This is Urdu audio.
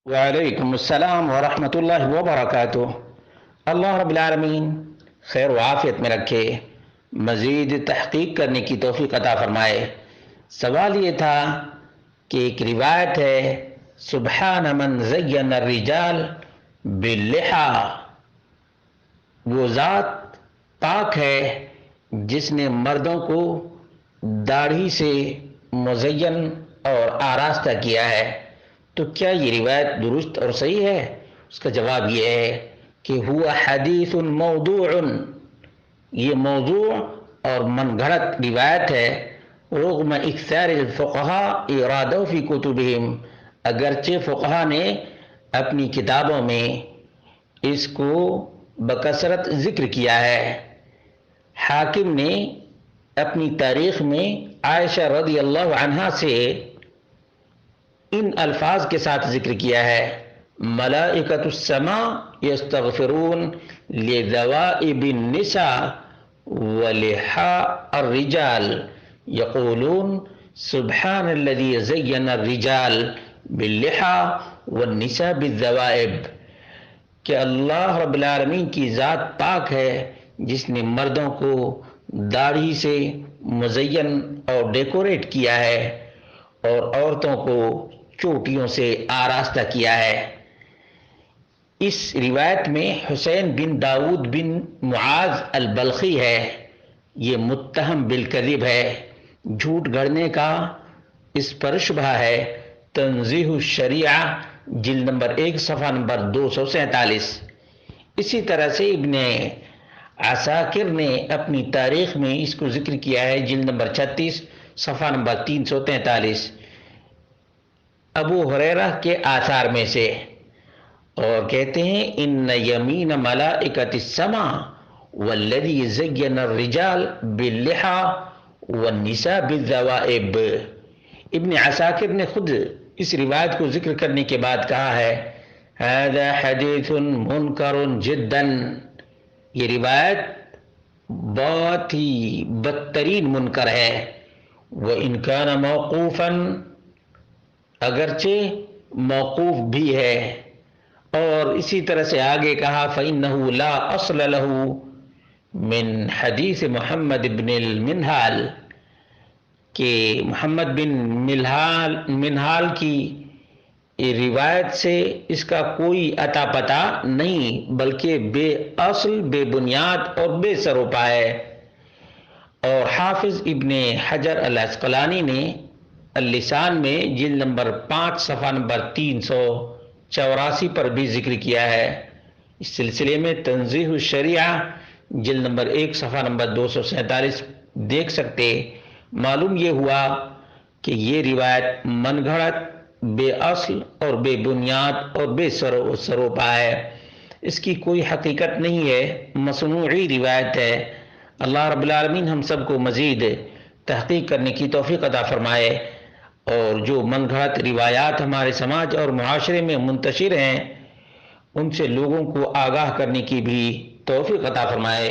وعلیکم السلام ورحمۃ اللہ وبرکاتہ۔ اللہ رب العالمین خیر و عافیت میں رکھے، مزید تحقیق کرنے کی توفیق عطا فرمائے۔ سوال یہ تھا کہ ایک روایت ہے، سبحان من زین الرجال باللحا، وہ ذات پاک ہے جس نے مردوں کو داڑھی سے مزین اور آراستہ کیا ہے۔ تو کیا یہ روایت درست اور صحیح ہے؟ اس کا جواب یہ ہے کہ ہوا حدیث موضوع، یہ موضوع اور من گھڑت روایت ہے، رغم اکثار الفقہاء ارادوا فی کتبہم، اگرچہ فقہا نے اپنی کتابوں میں اس کو بکثرت ذکر کیا ہے۔ حاکم نے اپنی تاریخ میں عائشہ رضی اللہ عنہا سے ان الفاظ کے ساتھ ذکر کیا ہے، ملائکۃ السماء یستغفرون لذوائب النساء ولحاء الرجال یقولون سبحان الذی زین الرجال باللحا والنساء بالذوائب، کہ اللہ رب العالمین کی ذات پاک ہے جس نے مردوں کو داڑھی سے مزین اور ڈیکوریٹ کیا ہے اور عورتوں کو چوٹیوں سے آراستہ کیا ہے۔ اس روایت میں حسین بن داؤد بن معاذ البلخی ہے، یہ متہم بالکذب ہے، جھوٹ گھڑنے کا اس پر شبہ ہے۔ تنزیہ الشریعہ جلد نمبر 1 صفحہ نمبر 247۔ اسی طرح سے ابن عساکر نے اپنی تاریخ میں اس کو ذکر کیا ہے، جلد نمبر 36 صفحہ نمبر 343، ابو ہریرہ کے آثار میں سے، اور کہتے ہیں ان یمین ملائکۃ السماء والذی زین الرجال باللحا والنساء بالذوائب۔ ابن عساکر نے خود اس روایت کو ذکر کرنے کے بعد کہا ہے، ھذا حدیث منکر جدا، یہ روایت بہت ہی بدترین منکر ہے، وَإِنْ كَانَ مَوْقُوفًا، اگرچہ موقوف بھی ہے۔ اور اسی طرح سے آگے کہا فَإِنَّهُ لَا أَصْلَ لَهُ مِنْ حدیث محمد بن المنہال، کہ محمد بن منہال کی روایت سے اس کا کوئی اتا پتہ نہیں، بلکہ بے اصل، بے بنیاد اور بے سر و پا ہے۔ اور حافظ ابن حجر العسقلانی نے اللسان میں جلد نمبر 5 صفحہ نمبر 384 پر بھی ذکر کیا ہے۔ اس سلسلے میں تنزیہ الشریعہ جلد نمبر 1 صفحہ نمبر 247 دیکھ سکتے۔ معلوم یہ ہوا کہ یہ روایت من گھڑت، بے اصل اور بے بنیاد اور بے سر و پا ہے، اس کی کوئی حقیقت نہیں ہے، مصنوعی روایت ہے۔ اللہ رب العالمین ہم سب کو مزید تحقیق کرنے کی توفیق عطا فرمائے، اور جو من گھڑت روایات ہمارے سماج اور معاشرے میں منتشر ہیں ان سے لوگوں کو آگاہ کرنے کی بھی توفیق عطا فرمائے۔